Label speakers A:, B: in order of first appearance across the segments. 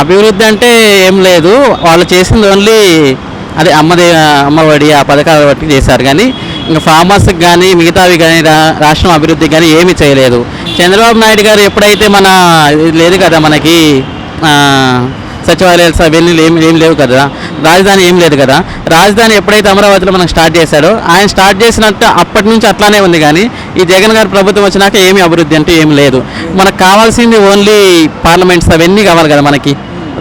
A: అభివృద్ధి అంటే ఏం లేదు, వాళ్ళు చేసింది ఓన్లీ అదే అమ్మఒడి ఆ పథకాలు బట్టి చేశారు. కానీ ఇంకా ఫార్మర్స్కి కానీ మిగతావి కానీ రాష్ట్రం అభివృద్ధికి కానీ ఏమీ చేయలేదు. చంద్రబాబు నాయుడు గారు ఎప్పుడైతే మన లేదు కదా మనకి సచివాలయాలు అవన్నీ ఏం లేవు కదా, రాజధాని ఏం లేదు కదా. రాజధాని ఎప్పుడైతే అమరావతిలో మనం స్టార్ట్ చేశాడో ఆయన స్టార్ట్ చేసినట్టు అప్పటి నుంచి అట్లానే ఉంది. కానీ ఈ జగన్ గారి ప్రభుత్వం వచ్చినాక ఏమీ అభివృద్ధి అంటే ఏం లేదు. మనకు కావాల్సింది ఓన్లీ పార్లమెంట్స్ అవన్నీ కావాలి కదా, మనకి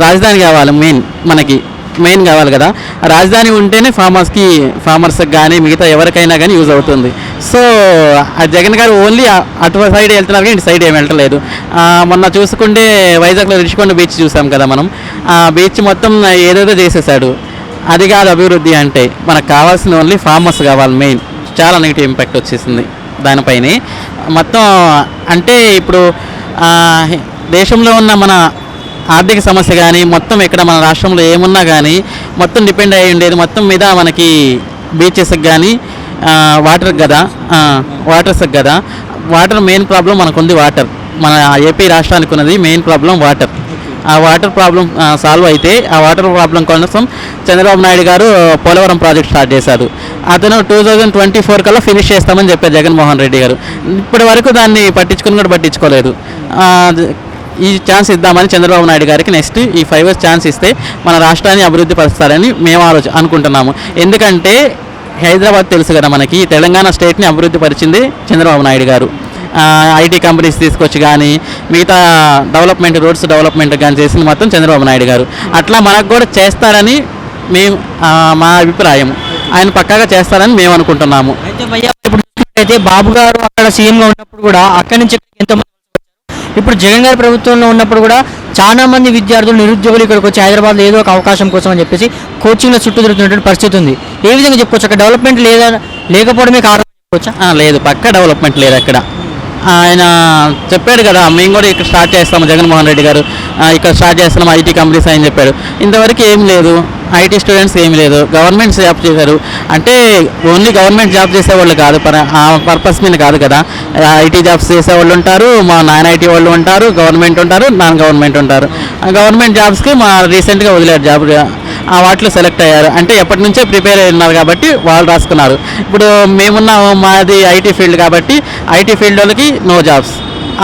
A: రాజధాని కావాలి, మెయిన్ కావాలి కదా. రాజధాని ఉంటేనే ఫార్మర్స్కి కానీ మిగతా ఎవరికైనా కానీ యూజ్ అవుతుంది. సో ఆ జగన్ గారు ఓన్లీ అటు సైడ్ వెళ్తున్నారు కానీ ఇటు సైడ్ ఏమి వెళ్ళలేదు. మొన్న చూసుకుంటే వైజాగ్లో రిషికొండ బీచ్ చూసాం కదా మనం. ఆ బీచ్ మొత్తం ఏదేదో చేసేసాడు. అది కాదు అభివృద్ధి అంటే. మనకు కావాల్సిన ఓన్లీ ఫార్మర్స్ కావాలి మెయిన్. చాలా నెగిటివ్ ఇంపాక్ట్ వచ్చేసింది దానిపైనే మొత్తం. అంటే ఇప్పుడు దేశంలో ఉన్న మన ఆర్థిక సమస్య కానీ మొత్తం ఇక్కడ మన రాష్ట్రంలో ఏమున్నా కానీ మొత్తం డిపెండ్ అయ్యి ఉండేది మొత్తం మీద మనకి బీచెస్కి కానీ వాటర్కి కదా. వాటర్ మెయిన్ ప్రాబ్లం మనకుంది. మన ఏపీ రాష్ట్రానికి ఉన్నది మెయిన్ ప్రాబ్లం వాటర్. ఆ వాటర్ ప్రాబ్లం సాల్వ్ అయితే ఆ వాటర్ ప్రాబ్లం కోసం చంద్రబాబు నాయుడు గారు పోలవరం ప్రాజెక్ట్ స్టార్ట్ చేశారు. అతను 2024 కల్లా ఫినిష్ చేస్తామని చెప్పారు జగన్మోహన్ రెడ్డి గారు. ఇప్పటి వరకు దాన్ని పట్టించుకోలేదు. ఈ ఛాన్స్ ఇద్దామని చంద్రబాబు నాయుడు గారికి నెక్స్ట్ ఈ 5 years ఛాన్స్ ఇస్తే మన రాష్ట్రాన్ని అభివృద్ధి పరుస్తారని మేము అనుకుంటున్నాము. ఎందుకంటే హైదరాబాద్ తెలుసు కదా మనకి, తెలంగాణ స్టేట్ని అభివృద్ధి పరిచింది చంద్రబాబు నాయుడు గారు. ఐటీ కంపెనీస్ తీసుకొచ్చి కానీ మిగతా డెవలప్మెంట్ రోడ్స్ డెవలప్మెంట్ కానీ చేసింది మొత్తం చంద్రబాబు నాయుడు గారు. అట్లా మనకు కూడా చేస్తారని మేము మా అభిప్రాయం. ఆయన పక్కాగా చేస్తారని మేము అనుకుంటున్నాము.
B: అయితే బాబు గారు అక్కడ సీఎంగా ఉన్నప్పుడు కూడా అక్కడి నుంచి ఎంతమంది, ఇప్పుడు జగన్ గారి ప్రభుత్వంలో ఉన్నప్పుడు కూడా చాలా మంది విద్యార్థులు నిరుద్యోగులు ఇక్కడికి వచ్చి హైదరాబాద్లో ఏదో ఒక అవకాశం కోసం అని చెప్పేసి కోచింగ్లో చుట్టూ తిరుగుతున్నటువంటి పరిస్థితి ఉంది. ఏ విధంగా చెప్పుకోవచ్చు? అక్కడ డెవలప్మెంట్ లేకపోవడమే కారణం చెప్పుకోవచ్చా?
A: లేదు, పక్కా డెవలప్మెంట్ లేదు అక్కడ. ఆయన చెప్పాడు కదా, మేము కూడా ఇక్కడ స్టార్ట్ చేస్తాము, జగన్మోహన్ రెడ్డి గారు ఇక్కడ స్టార్ట్ చేస్తున్నాం ఐటీ కంపెనీస్ అని చెప్పాడు. ఇంతవరకు ఏం లేదు. ఐటీ స్టూడెంట్స్ ఏమి లేదు. గవర్నమెంట్ జాబ్ చేశారు అంటే ఓన్లీ గవర్నమెంట్ జాబ్ చేసేవాళ్ళు కాదు, ఆ పర్పస్ మీద కాదు కదా. ఐటీ జాబ్స్ చేసేవాళ్ళు ఉంటారు, మా నాన్ ఐటీ వాళ్ళు ఉంటారు, గవర్నమెంట్ ఉంటారు, నాన్ గవర్నమెంట్ ఉంటారు. గవర్నమెంట్ జాబ్స్కి మా రీసెంట్గా వదిలేరు జాబ్, వాటిలో సెలెక్ట్ అయ్యారు. అంటే ఎప్పటి నుంచే ప్రిపేర్ అయి ఉన్నారు కాబట్టి వాళ్ళు రాసుకున్నారు. ఇప్పుడు మాది ఐటీ ఫీల్డ్ కాబట్టి ఐటీ ఫీల్డ్ వాళ్ళకి నో జాబ్స్,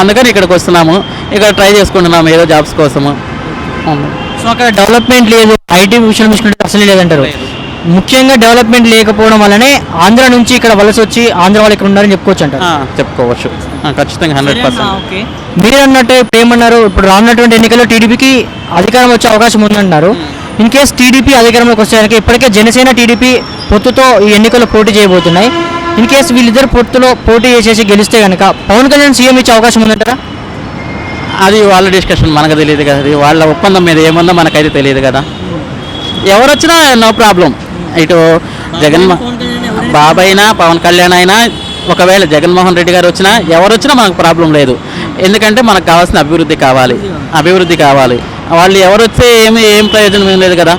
A: అందుకని ఇక్కడికి వస్తున్నాము. ఇక్కడ ట్రై చేసుకుంటున్నాము ఏదో జాబ్స్ కోసము.
B: సో అక్కడ డెవలప్మెంట్ లేదు, ఐటీ విషయం చూసుకుంటే అసలు లేదంటారు. ముఖ్యంగా డెవలప్మెంట్ లేకపోవడం వల్లనే ఆంధ్ర నుంచి ఇక్కడ వలస వచ్చి ఆంధ్ర వాళ్ళు ఇక్కడ ఉన్నారని చెప్పుకోవచ్చు అంటారు.
A: చెప్పుకోవచ్చు ఖచ్చితంగా 100%.
B: మీరు అన్నట్టు ఇప్పుడు ఏమన్నారు, ఇప్పుడు రానున్నటువంటి ఎన్నికల్లో టీడీపీకి అధికారం వచ్చే అవకాశం ఉందంటున్నారు. ఇన్ కేసు టీడీపీ అధికారంలోకి వచ్చేసరికి ఇప్పటికే జనసేన టీడీపీ పొత్తుతో ఈ ఎన్నికల్లో పోటీ చేయబోతున్నాయి. ఇన్ కేసు వీళ్ళిద్దరు పొత్తులో పోటీ చేసేసి గెలిస్తే కనుక పవన్ కళ్యాణ్ సీఎం ఇచ్చే అవకాశం ఉందంటారా?
A: అది వాళ్ళ డిస్కషన్, మనకు తెలియదు కదా. అది వాళ్ళ ఒప్పందం మీద ఏముందో మనకైతే తెలియదు కదా. ఎవరు వచ్చినా నో ప్రాబ్లం. ఇటు బాబు అయినా పవన్ కళ్యాణ్ అయినా, ఒకవేళ జగన్మోహన్ రెడ్డి గారు వచ్చినా ఎవరు వచ్చినా మనకు ప్రాబ్లం లేదు. ఎందుకంటే మనకు కావాల్సిన అభివృద్ధి కావాలి. వాళ్ళు ఎవరు వస్తే ఏం ప్రయోజనం ఏం లేదు కదా.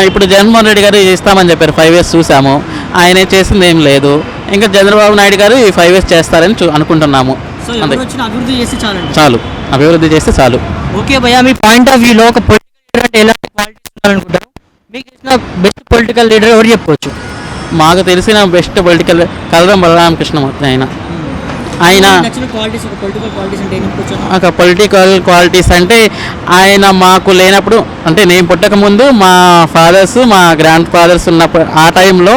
A: ఇప్పుడు జగన్మోహన్ రెడ్డి గారు ఇస్తామని చెప్పారు, 5 years చూసాము, ఆయన చేసింది ఏం లేదు. ఇంకా చంద్రబాబు నాయుడు గారు ఈ 5 years చేస్తారని అనుకుంటున్నాము. చాలు, అభివృద్ధి చేస్తే చాలు.
B: ఓకే భయ్యా, మీ పాయింట్ ఆఫ్ వ్యూలో ఒక పొలిటికల్ లీడర్ అంటే ఎలాంటి క్వాలిటీస్ ఉన్నారనుకుంటారు? మీకు తెలిసిన బెస్ట్ పొలిటికల్ లీడర్ ఎవరు చెప్పుకోవచ్చు?
A: మాకు తెలిసిన బెస్ట్ పొలిటికల్ కలరం బలరామకృష్ణ. ఆయన ఒక పొలిటికల్ క్వాలిటీస్ అంటే ఆయన మాకు లేనప్పుడు, అంటే నేను పుట్టకముందు మా ఫాదర్స్ మా గ్రాండ్ ఫాదర్స్ ఉన్నప్పుడు ఆ టైంలో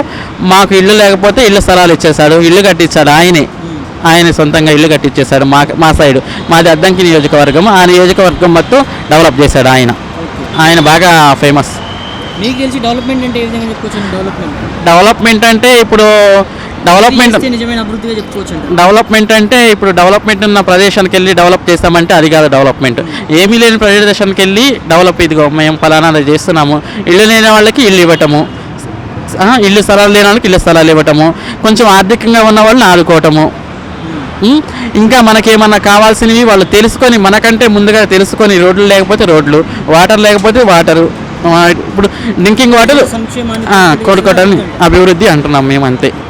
A: మాకు ఇల్లు లేకపోతే ఇల్లు స్థలాలు ఇచ్చేసాడు, ఇల్లు కట్టించాడు. ఆయన సొంతంగా ఇల్లు కట్టించేశాడు. మా సైడ్, మాది అద్దంకి నియోజకవర్గం. ఆ నియోజకవర్గం మొత్తం డెవలప్ చేశాడు ఆయన బాగా ఫేమస్.
B: మీకు తెలిసి డెవలప్మెంట్ అంటే ఏ విధంగా చెప్పుకోవచ్చు?
A: డెవలప్మెంట్ అంటే ఇప్పుడు డెవలప్మెంట్ అంటే ఇప్పుడు డెవలప్మెంట్ ఉన్న ప్రదేశానికి వెళ్ళి డెవలప్ చేస్తామంటే అది కాదు డెవలప్మెంట్. ఏమీ లేని ప్రదేశానికి వెళ్ళి డెవలప్, ఇదిగో మేము ఫలానా చేస్తున్నాము, ఇల్లు లేని వాళ్ళకి ఇల్లు ఇవ్వటము, ఇల్లు స్థలాలు లేని వాళ్ళకి ఇల్లు స్థలాలు ఇవ్వటము, కొంచెం ఆర్థికంగా ఉన్న వాళ్ళని ఆదుకోవటము. ఇంకా మనకేమన్నా కావాల్సినవి వాళ్ళు తెలుసుకొని, మనకంటే ముందుగా తెలుసుకొని, రోడ్లు లేకపోతే రోడ్లు, వాటర్ లేకపోతే వాటరు, ఇప్పుడు డ్రింకింగ్ వాటర్ కొడుకోవటాన్ని అభివృద్ధి అంటున్నాం మేము, అంతే.